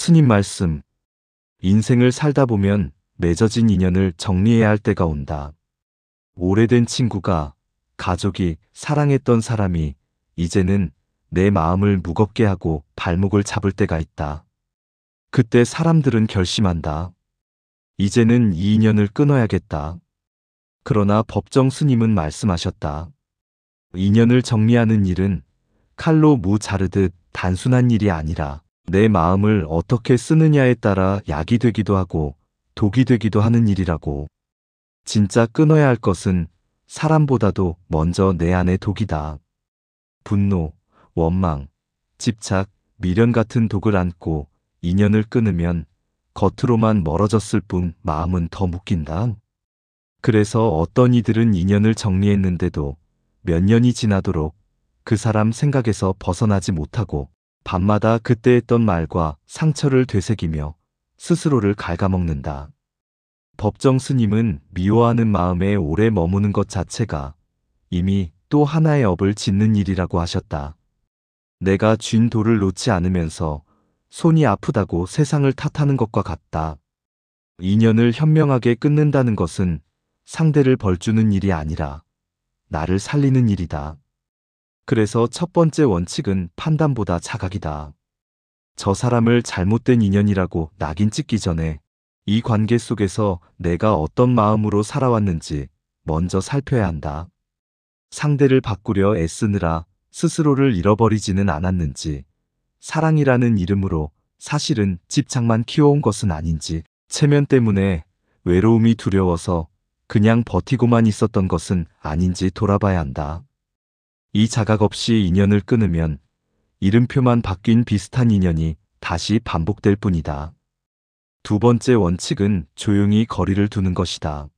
스님 말씀. 인생을 살다 보면 맺어진 인연을 정리해야 할 때가 온다. 오래된 친구가, 가족이, 사랑했던 사람이 이제는 내 마음을 무겁게 하고 발목을 잡을 때가 있다. 그때 사람들은 결심한다. 이제는 이 인연을 끊어야겠다. 그러나 법정 스님은 말씀하셨다. 인연을 정리하는 일은 칼로 무 자르듯 단순한 일이 아니라 내 마음을 어떻게 쓰느냐에 따라 약이 되기도 하고 독이 되기도 하는 일이라고. 진짜 끊어야 할 것은 사람보다도 먼저 내 안의 독이다. 분노, 원망, 집착, 미련 같은 독을 안고 인연을 끊으면 겉으로만 멀어졌을 뿐 마음은 더 묶인다. 그래서 어떤 이들은 인연을 정리했는데도 몇 년이 지나도록 그 사람 생각에서 벗어나지 못하고 밤마다 그때 했던 말과 상처를 되새기며 스스로를 갉아먹는다. 법정 스님은 미워하는 마음에 오래 머무는 것 자체가 이미 또 하나의 업을 짓는 일이라고 하셨다. 내가 쥔 돌을 놓지 않으면서 손이 아프다고 세상을 탓하는 것과 같다. 인연을 현명하게 끊는다는 것은 상대를 벌주는 일이 아니라 나를 살리는 일이다. 그래서 첫 번째 원칙은 판단보다 자각이다. 저 사람을 잘못된 인연이라고 낙인 찍기 전에 이 관계 속에서 내가 어떤 마음으로 살아왔는지 먼저 살펴야 한다. 상대를 바꾸려 애쓰느라 스스로를 잃어버리지는 않았는지, 사랑이라는 이름으로 사실은 집착만 키워온 것은 아닌지, 체면 때문에 외로움이 두려워서 그냥 버티고만 있었던 것은 아닌지 돌아봐야 한다. 이 자각 없이 인연을 끊으면 이름표만 바뀐 비슷한 인연이 다시 반복될 뿐이다. 두 번째 원칙은 조용히 거리를 두는 것이다.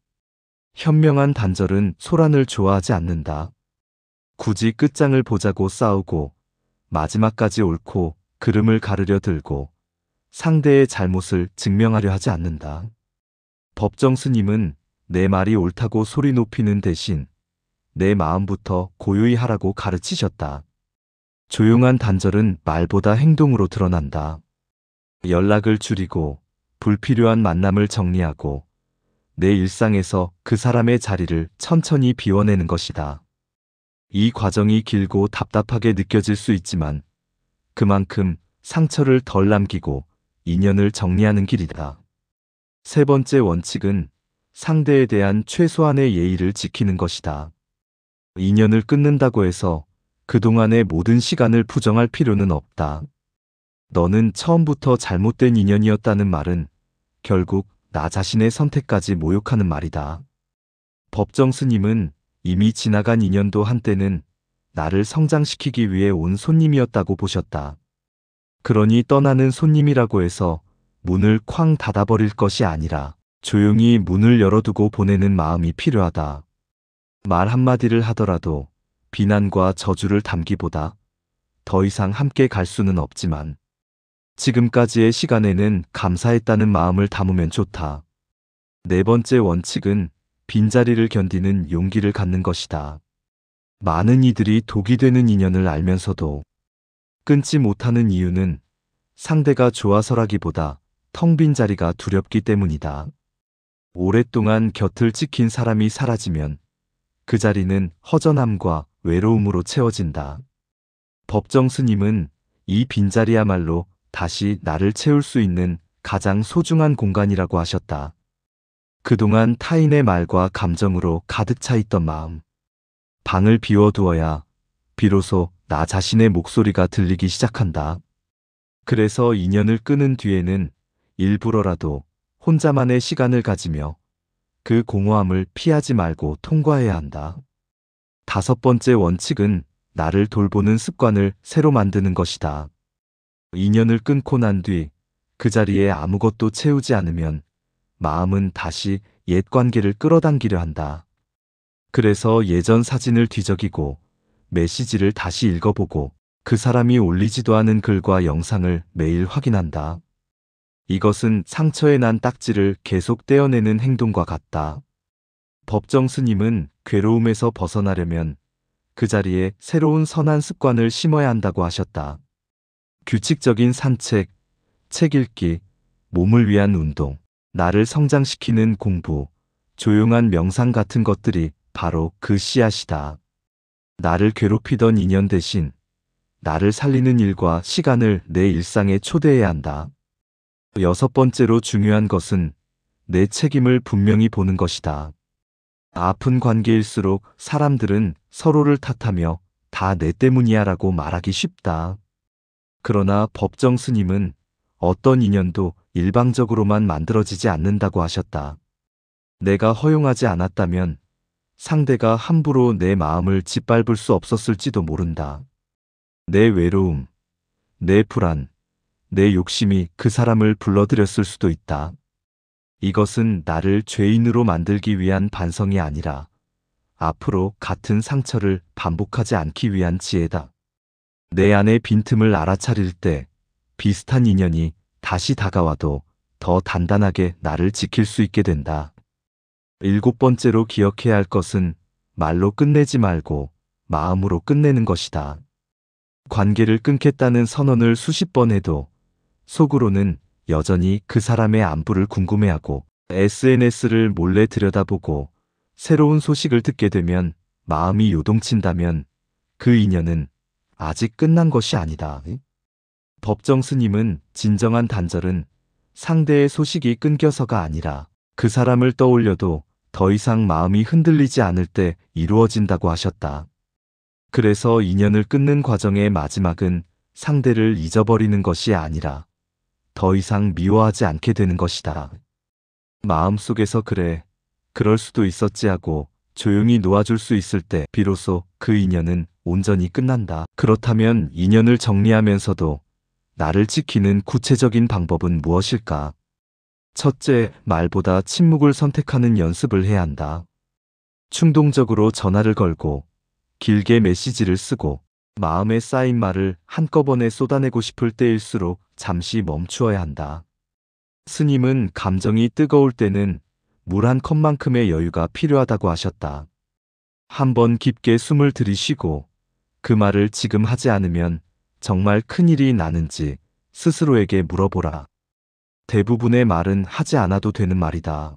현명한 단절은 소란을 좋아하지 않는다. 굳이 끝장을 보자고 싸우고 마지막까지 옳고 그름을 가르려 들고 상대의 잘못을 증명하려 하지 않는다. 법정 스님은 내 말이 옳다고 소리 높이는 대신 내 마음부터 고요히 하라고 가르치셨다. 조용한 단절은 말보다 행동으로 드러난다. 연락을 줄이고 불필요한 만남을 정리하고 내 일상에서 그 사람의 자리를 천천히 비워내는 것이다. 이 과정이 길고 답답하게 느껴질 수 있지만 그만큼 상처를 덜 남기고 인연을 정리하는 길이다. 세 번째 원칙은 상대에 대한 최소한의 예의를 지키는 것이다. 인연을 끊는다고 해서 그동안의 모든 시간을 부정할 필요는 없다. 너는 처음부터 잘못된 인연이었다는 말은 결국 나 자신의 선택까지 모욕하는 말이다. 법정 스님은 이미 지나간 인연도 한때는 나를 성장시키기 위해 온 손님이었다고 보셨다. 그러니 떠나는 손님이라고 해서 문을 쾅 닫아버릴 것이 아니라 조용히 문을 열어두고 보내는 마음이 필요하다. 말 한마디를 하더라도 비난과 저주를 담기보다 더 이상 함께 갈 수는 없지만 지금까지의 시간에는 감사했다는 마음을 담으면 좋다. 네 번째 원칙은 빈자리를 견디는 용기를 갖는 것이다. 많은 이들이 독이 되는 인연을 알면서도 끊지 못하는 이유는 상대가 좋아서라기보다 텅 빈 자리가 두렵기 때문이다. 오랫동안 곁을 지킨 사람이 사라지면 그 자리는 허전함과 외로움으로 채워진다. 법정 스님은 이 빈자리야말로 다시 나를 채울 수 있는 가장 소중한 공간이라고 하셨다. 그동안 타인의 말과 감정으로 가득 차 있던 마음, 방을 비워두어야 비로소 나 자신의 목소리가 들리기 시작한다. 그래서 인연을 끊은 뒤에는 일부러라도 혼자만의 시간을 가지며 그 공허함을 피하지 말고 통과해야 한다. 다섯 번째 원칙은 나를 돌보는 습관을 새로 만드는 것이다. 인연을 끊고 난 뒤 그 자리에 아무것도 채우지 않으면 마음은 다시 옛 관계를 끌어당기려 한다. 그래서 예전 사진을 뒤적이고 메시지를 다시 읽어보고 그 사람이 올리지도 않은 글과 영상을 매일 확인한다. 이것은 상처에 난 딱지를 계속 떼어내는 행동과 같다. 법정 스님은 괴로움에서 벗어나려면 그 자리에 새로운 선한 습관을 심어야 한다고 하셨다. 규칙적인 산책, 책 읽기, 몸을 위한 운동, 나를 성장시키는 공부, 조용한 명상 같은 것들이 바로 그 씨앗이다. 나를 괴롭히던 인연 대신 나를 살리는 일과 시간을 내 일상에 초대해야 한다. 여섯 번째로 중요한 것은 내 책임을 분명히 보는 것이다. 아픈 관계일수록 사람들은 서로를 탓하며 다 내 때문이야 라고 말하기 쉽다. 그러나 법정 스님은 어떤 인연도 일방적으로만 만들어지지 않는다고 하셨다. 내가 허용하지 않았다면 상대가 함부로 내 마음을 짓밟을 수 없었을지도 모른다. 내 외로움, 내 불안, 내 욕심이 그 사람을 불러들였을 수도 있다. 이것은 나를 죄인으로 만들기 위한 반성이 아니라 앞으로 같은 상처를 반복하지 않기 위한 지혜다. 내 안의 빈틈을 알아차릴 때 비슷한 인연이 다시 다가와도 더 단단하게 나를 지킬 수 있게 된다. 일곱 번째로 기억해야 할 것은 말로 끝내지 말고 마음으로 끝내는 것이다. 관계를 끊겠다는 선언을 수십 번 해도 속으로는 여전히 그 사람의 안부를 궁금해하고 SNS를 몰래 들여다보고 새로운 소식을 듣게 되면 마음이 요동친다면 그 인연은 아직 끝난 것이 아니다. 법정 스님은 진정한 단절은 상대의 소식이 끊겨서가 아니라 그 사람을 떠올려도 더 이상 마음이 흔들리지 않을 때 이루어진다고 하셨다. 그래서 인연을 끊는 과정의 마지막은 상대를 잊어버리는 것이 아니라 더 이상 미워하지 않게 되는 것이다. 마음속에서 그래, 그럴 수도 있었지 하고 조용히 놓아줄 수 있을 때 비로소 그 인연은 온전히 끝난다. 그렇다면 인연을 정리하면서도 나를 지키는 구체적인 방법은 무엇일까? 첫째, 말보다 침묵을 선택하는 연습을 해야 한다. 충동적으로 전화를 걸고 길게 메시지를 쓰고 마음에 쌓인 말을 한꺼번에 쏟아내고 싶을 때일수록 잠시 멈추어야 한다. 스님은 감정이 뜨거울 때는 물 한 컵만큼의 여유가 필요하다고 하셨다. 한번 깊게 숨을 들이쉬고 그 말을 지금 하지 않으면 정말 큰일이 나는지 스스로에게 물어보라. 대부분의 말은 하지 않아도 되는 말이다.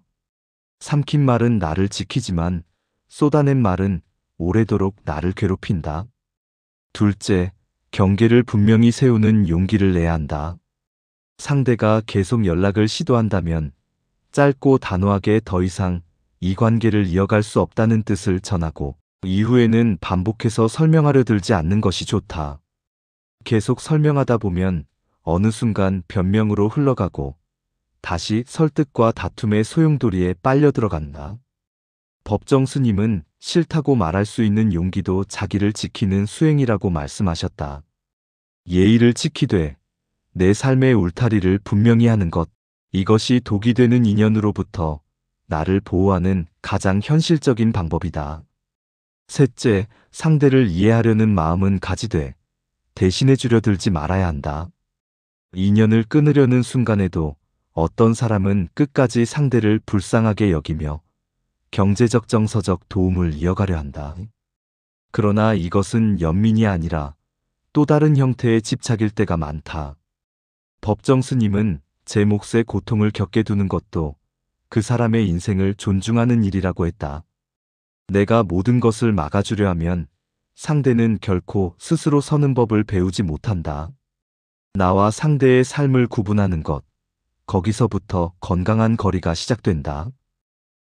삼킨 말은 나를 지키지만 쏟아낸 말은 오래도록 나를 괴롭힌다. 둘째, 경계를 분명히 세우는 용기를 내야 한다. 상대가 계속 연락을 시도한다면 짧고 단호하게 더 이상 이 관계를 이어갈 수 없다는 뜻을 전하고 이후에는 반복해서 설명하려 들지 않는 것이 좋다. 계속 설명하다 보면 어느 순간 변명으로 흘러가고 다시 설득과 다툼의 소용돌이에 빨려 들어간다. 법정 스님은 싫다고 말할 수 있는 용기도 자기를 지키는 수행이라고 말씀하셨다. 예의를 지키되 내 삶의 울타리를 분명히 하는 것, 이것이 독이 되는 인연으로부터 나를 보호하는 가장 현실적인 방법이다. 셋째, 상대를 이해하려는 마음은 가지되 대신해 주려 들지 말아야 한다. 인연을 끊으려는 순간에도 어떤 사람은 끝까지 상대를 불쌍하게 여기며 경제적 정서적 도움을 이어가려 한다. 그러나 이것은 연민이 아니라 또 다른 형태의 집착일 때가 많다. 법정 스님은 제 몫의 고통을 겪게 두는 것도 그 사람의 인생을 존중하는 일이라고 했다. 내가 모든 것을 막아주려 하면 상대는 결코 스스로 서는 법을 배우지 못한다. 나와 상대의 삶을 구분하는 것, 거기서부터 건강한 거리가 시작된다.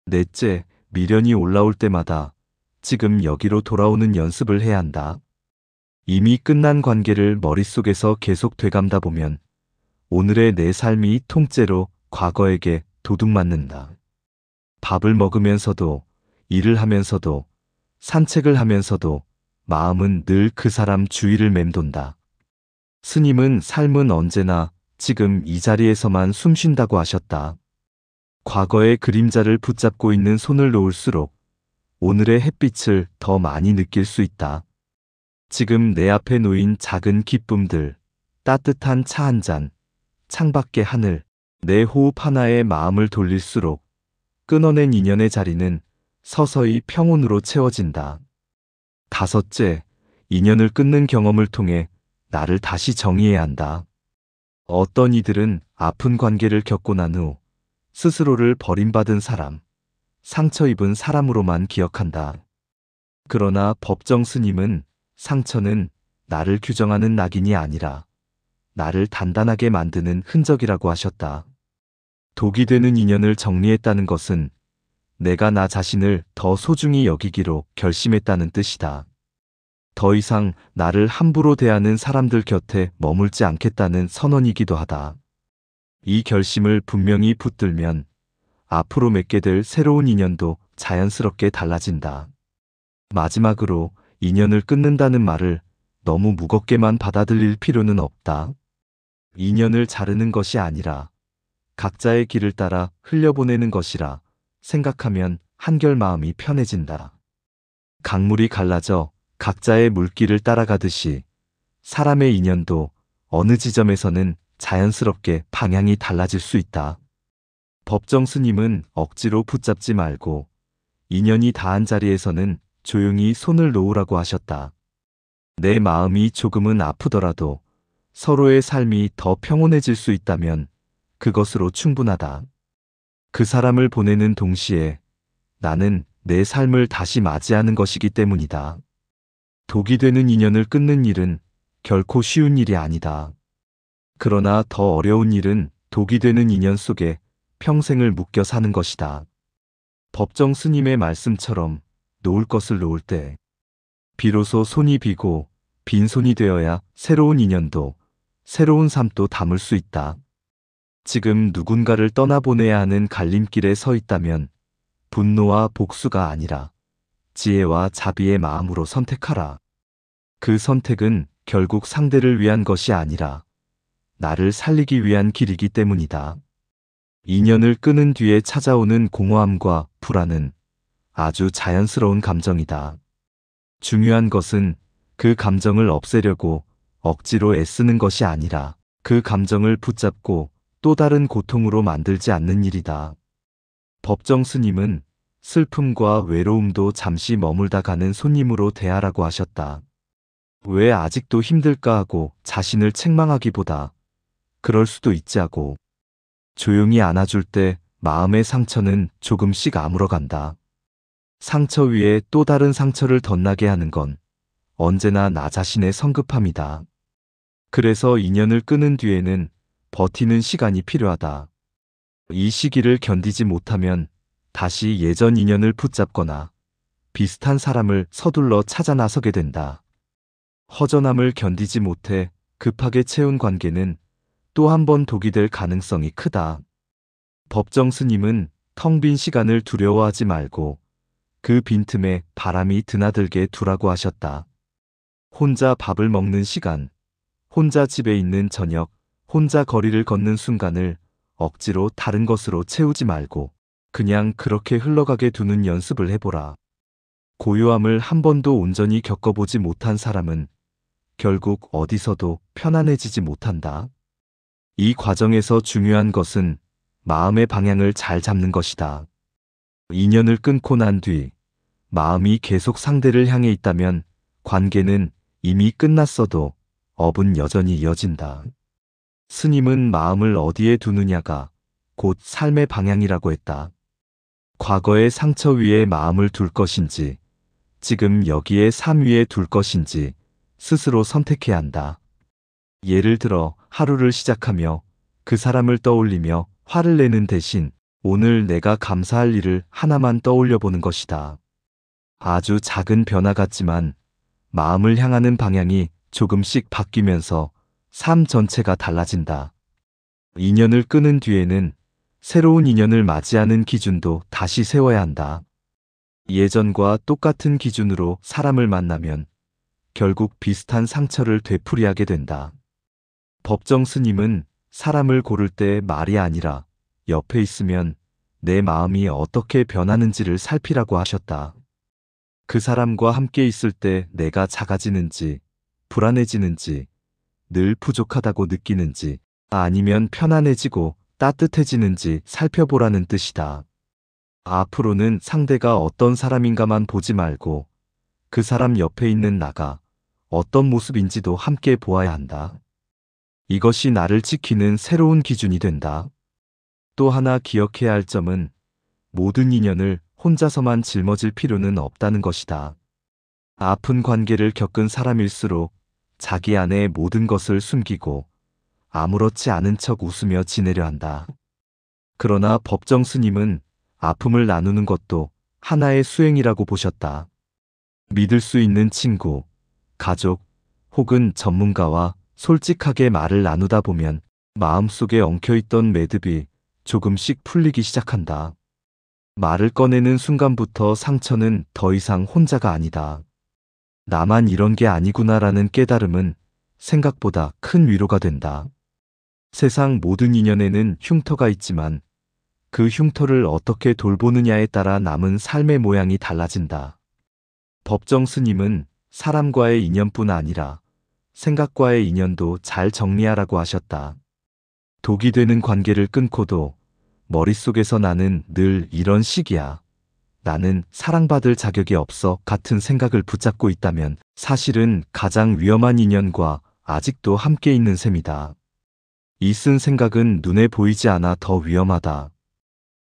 넷째, 미련이 올라올 때마다 지금 여기로 돌아오는 연습을 해야 한다. 이미 끝난 관계를 머릿속에서 계속 되감다 보면 오늘의 내 삶이 통째로 과거에게 도둑맞는다. 밥을 먹으면서도, 일을 하면서도, 산책을 하면서도 마음은 늘 그 사람 주위를 맴돈다. 스님은 삶은 언제나 지금 이 자리에서만 숨쉰다고 하셨다. 과거의 그림자를 붙잡고 있는 손을 놓을수록 오늘의 햇빛을 더 많이 느낄 수 있다. 지금 내 앞에 놓인 작은 기쁨들, 따뜻한 차 한 잔, 창밖의 하늘, 내 호흡 하나에 마음을 돌릴수록 끊어낸 인연의 자리는 서서히 평온으로 채워진다. 다섯째, 인연을 끊는 경험을 통해 나를 다시 정의해야 한다. 어떤 이들은 아픈 관계를 겪고 난 후 스스로를 버림받은 사람, 상처 입은 사람으로만 기억한다. 그러나 법정 스님은 상처는 나를 규정하는 낙인이 아니라 나를 단단하게 만드는 흔적이라고 하셨다. 독이 되는 인연을 정리했다는 것은 내가 나 자신을 더 소중히 여기기로 결심했다는 뜻이다. 더 이상 나를 함부로 대하는 사람들 곁에 머물지 않겠다는 선언이기도 하다. 이 결심을 분명히 붙들면 앞으로 맺게 될 새로운 인연도 자연스럽게 달라진다. 마지막으로 인연을 끊는다는 말을 너무 무겁게만 받아들일 필요는 없다. 인연을 자르는 것이 아니라 각자의 길을 따라 흘려보내는 것이라 생각하면 한결 마음이 편해진다. 강물이 갈라져 각자의 물길을 따라가듯이 사람의 인연도 어느 지점에서는 자연스럽게 방향이 달라질 수 있다. 법정 스님은 억지로 붙잡지 말고 인연이 닿은 자리에서는 조용히 손을 놓으라고 하셨다. 내 마음이 조금은 아프더라도 서로의 삶이 더 평온해질 수 있다면 그것으로 충분하다. 그 사람을 보내는 동시에 나는 내 삶을 다시 맞이하는 것이기 때문이다. 독이 되는 인연을 끊는 일은 결코 쉬운 일이 아니다. 그러나 더 어려운 일은 독이 되는 인연 속에 평생을 묶여 사는 것이다. 법정 스님의 말씀처럼 놓을 것을 놓을 때 비로소 손이 비고 빈손이 되어야 새로운 인연도 새로운 삶도 담을 수 있다. 지금 누군가를 떠나보내야 하는 갈림길에 서 있다면 분노와 복수가 아니라 지혜와 자비의 마음으로 선택하라. 그 선택은 결국 상대를 위한 것이 아니라 나를 살리기 위한 길이기 때문이다. 인연을 끊은 뒤에 찾아오는 공허함과 불안은 아주 자연스러운 감정이다. 중요한 것은 그 감정을 없애려고 억지로 애쓰는 것이 아니라 그 감정을 붙잡고 또 다른 고통으로 만들지 않는 일이다. 법정 스님은 슬픔과 외로움도 잠시 머물다 가는 손님으로 대하라고 하셨다. 왜 아직도 힘들까 하고 자신을 책망하기보다 그럴 수도 있지 하고 조용히 안아줄 때 마음의 상처는 조금씩 아물어간다. 상처 위에 또 다른 상처를 덧나게 하는 건 언제나 나 자신의 성급함이다. 그래서 인연을 끊은 뒤에는 버티는 시간이 필요하다. 이 시기를 견디지 못하면 다시 예전 인연을 붙잡거나 비슷한 사람을 서둘러 찾아 나서게 된다. 허전함을 견디지 못해 급하게 채운 관계는 또 한 번 독이 될 가능성이 크다. 법정 스님은 텅 빈 시간을 두려워하지 말고 그 빈틈에 바람이 드나들게 두라고 하셨다. 혼자 밥을 먹는 시간, 혼자 집에 있는 저녁, 혼자 거리를 걷는 순간을 억지로 다른 것으로 채우지 말고 그냥 그렇게 흘러가게 두는 연습을 해보라. 고요함을 한 번도 온전히 겪어보지 못한 사람은 결국 어디서도 편안해지지 못한다. 이 과정에서 중요한 것은 마음의 방향을 잘 잡는 것이다. 인연을 끊고 난 뒤 마음이 계속 상대를 향해 있다면 관계는 이미 끝났어도 업은 여전히 이어진다. 스님은 마음을 어디에 두느냐가 곧 삶의 방향이라고 했다. 과거의 상처 위에 마음을 둘 것인지 지금 여기에 삶 위에 둘 것인지 스스로 선택해야 한다. 예를 들어 하루를 시작하며 그 사람을 떠올리며 화를 내는 대신 오늘 내가 감사할 일을 하나만 떠올려 보는 것이다. 아주 작은 변화 같지만 마음을 향하는 방향이 조금씩 바뀌면서 삶 전체가 달라진다. 인연을 끊은 뒤에는 새로운 인연을 맞이하는 기준도 다시 세워야 한다. 예전과 똑같은 기준으로 사람을 만나면 결국 비슷한 상처를 되풀이하게 된다. 법정 스님은 사람을 고를 때 말이 아니라 옆에 있으면 내 마음이 어떻게 변하는지를 살피라고 하셨다. 그 사람과 함께 있을 때 내가 작아지는지, 불안해지는지, 늘 부족하다고 느끼는지, 아니면 편안해지고 따뜻해지는지 살펴보라는 뜻이다. 앞으로는 상대가 어떤 사람인가만 보지 말고 그 사람 옆에 있는 나가 어떤 모습인지도 함께 보아야 한다. 이것이 나를 지키는 새로운 기준이 된다. 또 하나 기억해야 할 점은 모든 인연을 혼자서만 짊어질 필요는 없다는 것이다. 아픈 관계를 겪은 사람일수록 자기 안에 모든 것을 숨기고 아무렇지 않은 척 웃으며 지내려 한다. 그러나 법정 스님은 아픔을 나누는 것도 하나의 수행이라고 보셨다. 믿을 수 있는 친구, 가족 혹은 전문가와 솔직하게 말을 나누다 보면 마음속에 엉켜있던 매듭이 조금씩 풀리기 시작한다. 말을 꺼내는 순간부터 상처는 더 이상 혼자가 아니다. 나만 이런 게 아니구나라는 깨달음은 생각보다 큰 위로가 된다. 세상 모든 인연에는 흉터가 있지만 그 흉터를 어떻게 돌보느냐에 따라 남은 삶의 모양이 달라진다. 법정 스님은 사람과의 인연뿐 아니라 생각과의 인연도 잘 정리하라고 하셨다. 독이 되는 관계를 끊고도 머릿속에서 나는 늘 이런 식이야. 나는 사랑받을 자격이 없어 같은 생각을 붙잡고 있다면 사실은 가장 위험한 인연과 아직도 함께 있는 셈이다. 이 쓴 생각은 눈에 보이지 않아 더 위험하다.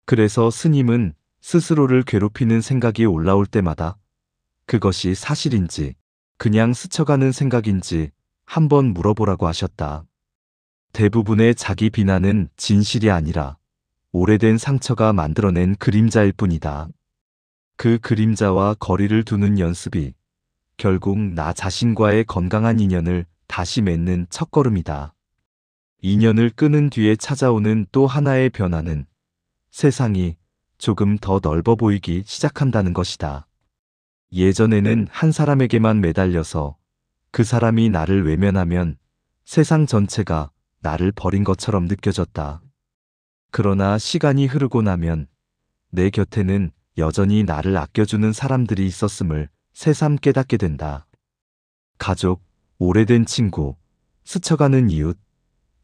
그래서 스님은 스스로를 괴롭히는 생각이 올라올 때마다 그것이 사실인지 그냥 스쳐가는 생각인지 한번 물어보라고 하셨다. 대부분의 자기 비난은 진실이 아니라 오래된 상처가 만들어낸 그림자일 뿐이다. 그 그림자와 거리를 두는 연습이 결국 나 자신과의 건강한 인연을 다시 맺는 첫걸음이다. 인연을 끊은 뒤에 찾아오는 또 하나의 변화는 세상이 조금 더 넓어 보이기 시작한다는 것이다. 예전에는 한 사람에게만 매달려서 그 사람이 나를 외면하면 세상 전체가 나를 버린 것처럼 느껴졌다. 그러나 시간이 흐르고 나면 내 곁에는 여전히 나를 아껴주는 사람들이 있었음을 새삼 깨닫게 된다. 가족, 오래된 친구, 스쳐가는 이웃,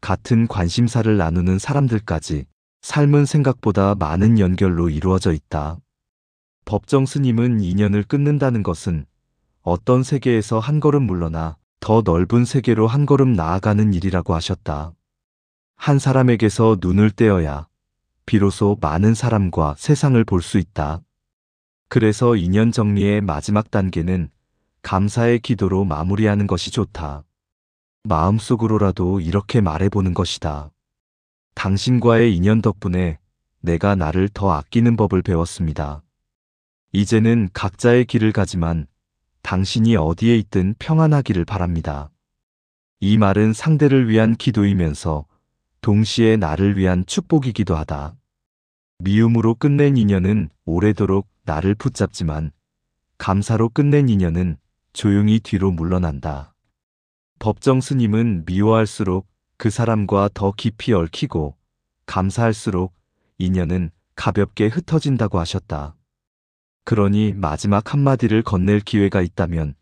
같은 관심사를 나누는 사람들까지 삶은 생각보다 많은 연결로 이루어져 있다. 법정 스님은 인연을 끊는다는 것은 어떤 세계에서 한 걸음 물러나 더 넓은 세계로 한 걸음 나아가는 일이라고 하셨다. 한 사람에게서 눈을 떼어야 비로소 많은 사람과 세상을 볼 수 있다. 그래서 인연 정리의 마지막 단계는 감사의 기도로 마무리하는 것이 좋다. 마음속으로라도 이렇게 말해보는 것이다. 당신과의 인연 덕분에 내가 나를 더 아끼는 법을 배웠습니다. 이제는 각자의 길을 가지만 당신이 어디에 있든 평안하기를 바랍니다. 이 말은 상대를 위한 기도이면서 동시에 나를 위한 축복이기도 하다. 미움으로 끝낸 인연은 오래도록 나를 붙잡지만 감사로 끝낸 인연은 조용히 뒤로 물러난다. 법정 스님은 미워할수록 그 사람과 더 깊이 얽히고 감사할수록 인연은 가볍게 흩어진다고 하셨다. 그러니 마지막 한마디를 건넬 기회가 있다면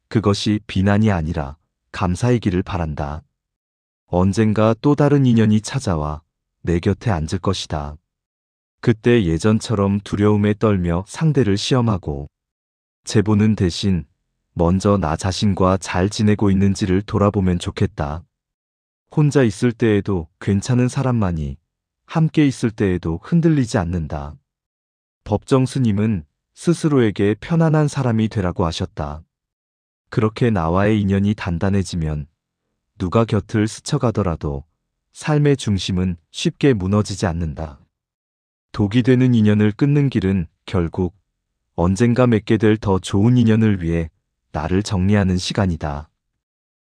그것이 비난이 아니라 감사이기를 바란다. 언젠가 또 다른 인연이 찾아와 내 곁에 앉을 것이다. 그때 예전처럼 두려움에 떨며 상대를 시험하고 재보는 대신 먼저 나 자신과 잘 지내고 있는지를 돌아보면 좋겠다. 혼자 있을 때에도 괜찮은 사람만이 함께 있을 때에도 흔들리지 않는다. 법정 스님은 스스로에게 편안한 사람이 되라고 하셨다. 그렇게 나와의 인연이 단단해지면 누가 곁을 스쳐가더라도 삶의 중심은 쉽게 무너지지 않는다. 독이 되는 인연을 끊는 길은 결국 언젠가 맺게 될 더 좋은 인연을 위해 나를 정리하는 시간이다.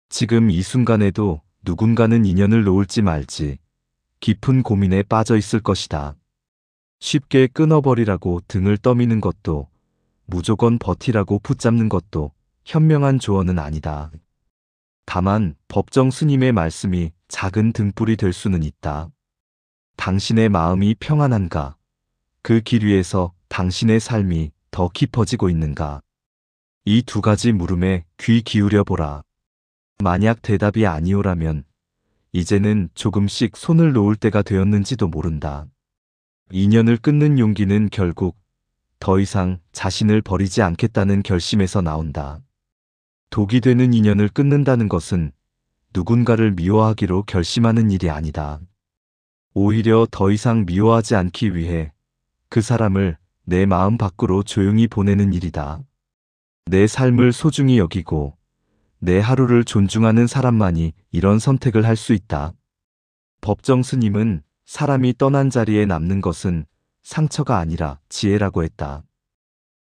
지금 이 순간에도 누군가는 인연을 놓을지 말지 깊은 고민에 빠져 있을 것이다. 쉽게 끊어버리라고 등을 떠미는 것도 무조건 버티라고 붙잡는 것도 현명한 조언은 아니다. 다만 법정 스님의 말씀이 작은 등불이 될 수는 있다. 당신의 마음이 평안한가? 그 길 위에서 당신의 삶이 더 깊어지고 있는가? 이 두 가지 물음에 귀 기울여 보라. 만약 대답이 아니오라면 이제는 조금씩 손을 놓을 때가 되었는지도 모른다. 인연을 끊는 용기는 결국 더 이상 자신을 버리지 않겠다는 결심에서 나온다. 독이 되는 인연을 끊는다는 것은 누군가를 미워하기로 결심하는 일이 아니다. 오히려 더 이상 미워하지 않기 위해 그 사람을 내 마음 밖으로 조용히 보내는 일이다. 내 삶을 소중히 여기고 내 하루를 존중하는 사람만이 이런 선택을 할 수 있다. 법정 스님은 사람이 떠난 자리에 남는 것은 상처가 아니라 지혜라고 했다.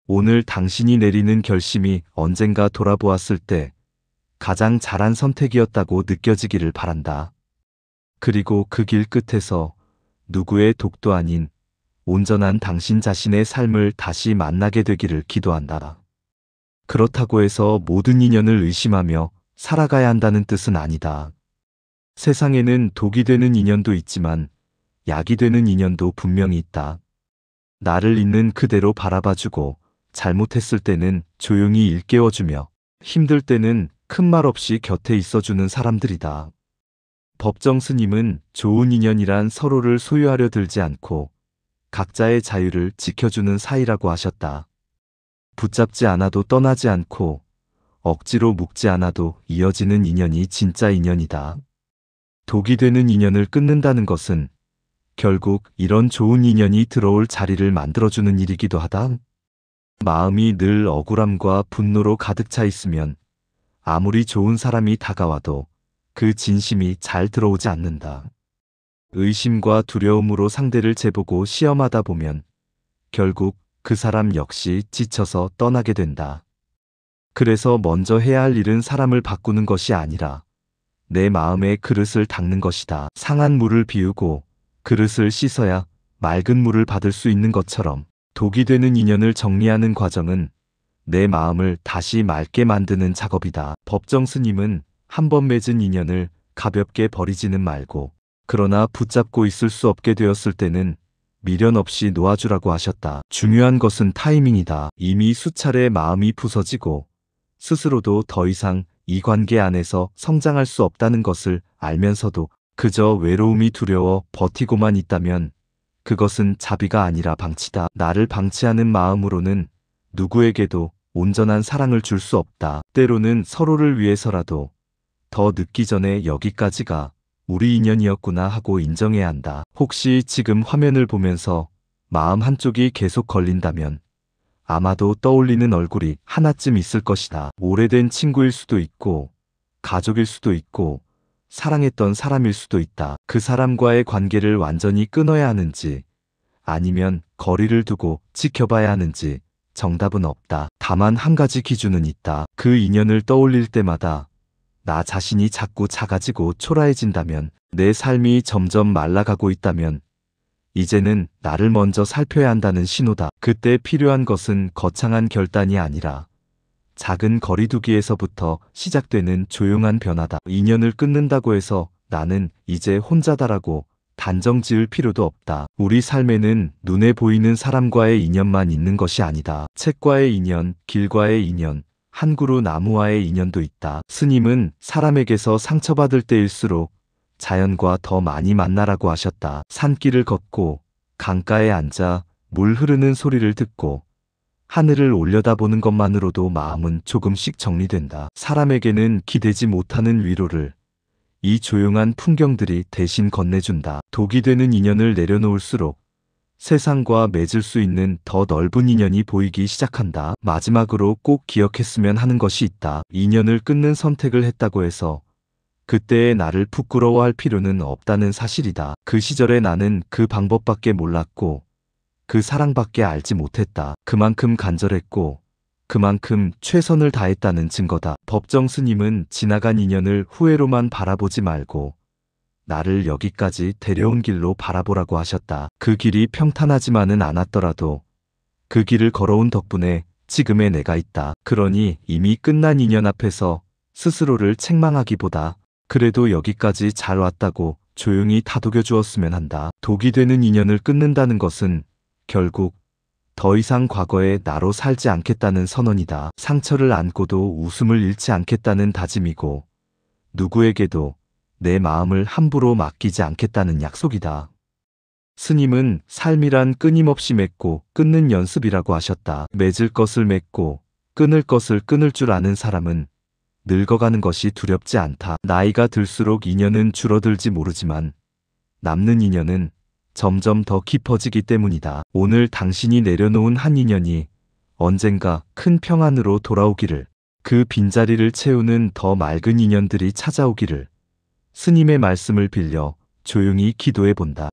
오늘 당신이 내리는 결심이 언젠가 돌아보았을 때 가장 잘한 선택이었다고 느껴지기를 바란다. 그리고 그 길 끝에서 누구의 독도 아닌 온전한 당신 자신의 삶을 다시 만나게 되기를 기도한다. 그렇다고 해서 모든 인연을 의심하며 살아가야 한다는 뜻은 아니다. 세상에는 독이 되는 인연도 있지만 약이 되는 인연도 분명히 있다. 나를 있는 그대로 바라봐주고 잘못했을 때는 조용히 일깨워주며 힘들 때는 큰 말 없이 곁에 있어주는 사람들이다. 법정 스님은 좋은 인연이란 서로를 소유하려 들지 않고 각자의 자유를 지켜주는 사이라고 하셨다. 붙잡지 않아도 떠나지 않고 억지로 묶지 않아도 이어지는 인연이 진짜 인연이다. 독이 되는 인연을 끊는다는 것은 결국 이런 좋은 인연이 들어올 자리를 만들어주는 일이기도 하다. 마음이 늘 억울함과 분노로 가득 차 있으면 아무리 좋은 사람이 다가와도 그 진심이 잘 들어오지 않는다. 의심과 두려움으로 상대를 재보고 시험하다 보면 결국 그 사람 역시 지쳐서 떠나게 된다. 그래서 먼저 해야 할 일은 사람을 바꾸는 것이 아니라 내 마음의 그릇을 닦는 것이다. 상한 물을 비우고 그릇을 씻어야 맑은 물을 받을 수 있는 것처럼 독이 되는 인연을 정리하는 과정은 내 마음을 다시 맑게 만드는 작업이다. 법정 스님은 한 번 맺은 인연을 가볍게 버리지는 말고 그러나 붙잡고 있을 수 없게 되었을 때는 미련 없이 놓아주라고 하셨다. 중요한 것은 타이밍이다. 이미 수차례 마음이 부서지고 스스로도 더 이상 이 관계 안에서 성장할 수 없다는 것을 알면서도 그저 외로움이 두려워 버티고만 있다면 그것은 자비가 아니라 방치다. 나를 방치하는 마음으로는 누구에게도 온전한 사랑을 줄 수 없다. 때로는 서로를 위해서라도 더 늦기 전에 여기까지가 우리 인연이었구나 하고 인정해야 한다. 혹시 지금 화면을 보면서 마음 한쪽이 계속 걸린다면 아마도 떠올리는 얼굴이 하나쯤 있을 것이다. 오래된 친구일 수도 있고 가족일 수도 있고 사랑했던 사람일 수도 있다. 그 사람과의 관계를 완전히 끊어야 하는지 아니면 거리를 두고 지켜봐야 하는지 정답은 없다. 다만 한 가지 기준은 있다. 그 인연을 떠올릴 때마다 나 자신이 자꾸 작아지고 초라해진다면, 내 삶이 점점 말라가고 있다면 이제는 나를 먼저 살펴야 한다는 신호다. 그때 필요한 것은 거창한 결단이 아니라 작은 거리두기에서부터 시작되는 조용한 변화다. 인연을 끊는다고 해서 나는 이제 혼자다라고 단정 지을 필요도 없다. 우리 삶에는 눈에 보이는 사람과의 인연만 있는 것이 아니다. 책과의 인연, 길과의 인연, 한 그루 나무와의 인연도 있다. 스님은 사람에게서 상처받을 때일수록 자연과 더 많이 만나라고 하셨다. 산길을 걷고 강가에 앉아 물 흐르는 소리를 듣고 하늘을 올려다보는 것만으로도 마음은 조금씩 정리된다. 사람에게는 기대지 못하는 위로를 이 조용한 풍경들이 대신 건네준다. 독이 되는 인연을 내려놓을수록 세상과 맺을 수 있는 더 넓은 인연이 보이기 시작한다. 마지막으로 꼭 기억했으면 하는 것이 있다. 인연을 끊는 선택을 했다고 해서 그때의 나를 부끄러워할 필요는 없다는 사실이다. 그 시절에 나는 그 방법밖에 몰랐고 그 사랑밖에 알지 못했다. 그만큼 간절했고 그만큼 최선을 다했다는 증거다. 법정 스님은 지나간 인연을 후회로만 바라보지 말고 나를 여기까지 데려온 길로 바라보라고 하셨다. 그 길이 평탄하지만은 않았더라도 그 길을 걸어온 덕분에 지금의 내가 있다. 그러니 이미 끝난 인연 앞에서 스스로를 책망하기보다 그래도 여기까지 잘 왔다고 조용히 다독여 주었으면 한다. 독이 되는 인연을 끊는다는 것은 결국 더 이상 과거의 나로 살지 않겠다는 선언이다. 상처를 안고도 웃음을 잃지 않겠다는 다짐이고 누구에게도 내 마음을 함부로 맡기지 않겠다는 약속이다. 스님은 삶이란 끊임없이 맺고 끊는 연습이라고 하셨다. 맺을 것을 맺고 끊을 것을 끊을 줄 아는 사람은 늙어가는 것이 두렵지 않다. 나이가 들수록 인연은 줄어들지 모르지만 남는 인연은 점점 더 깊어지기 때문이다. 오늘 당신이 내려놓은 한 인연이 언젠가 큰 평안으로 돌아오기를, 그 빈자리를 채우는 더 맑은 인연들이 찾아오기를 스님의 말씀을 빌려 조용히 기도해 본다.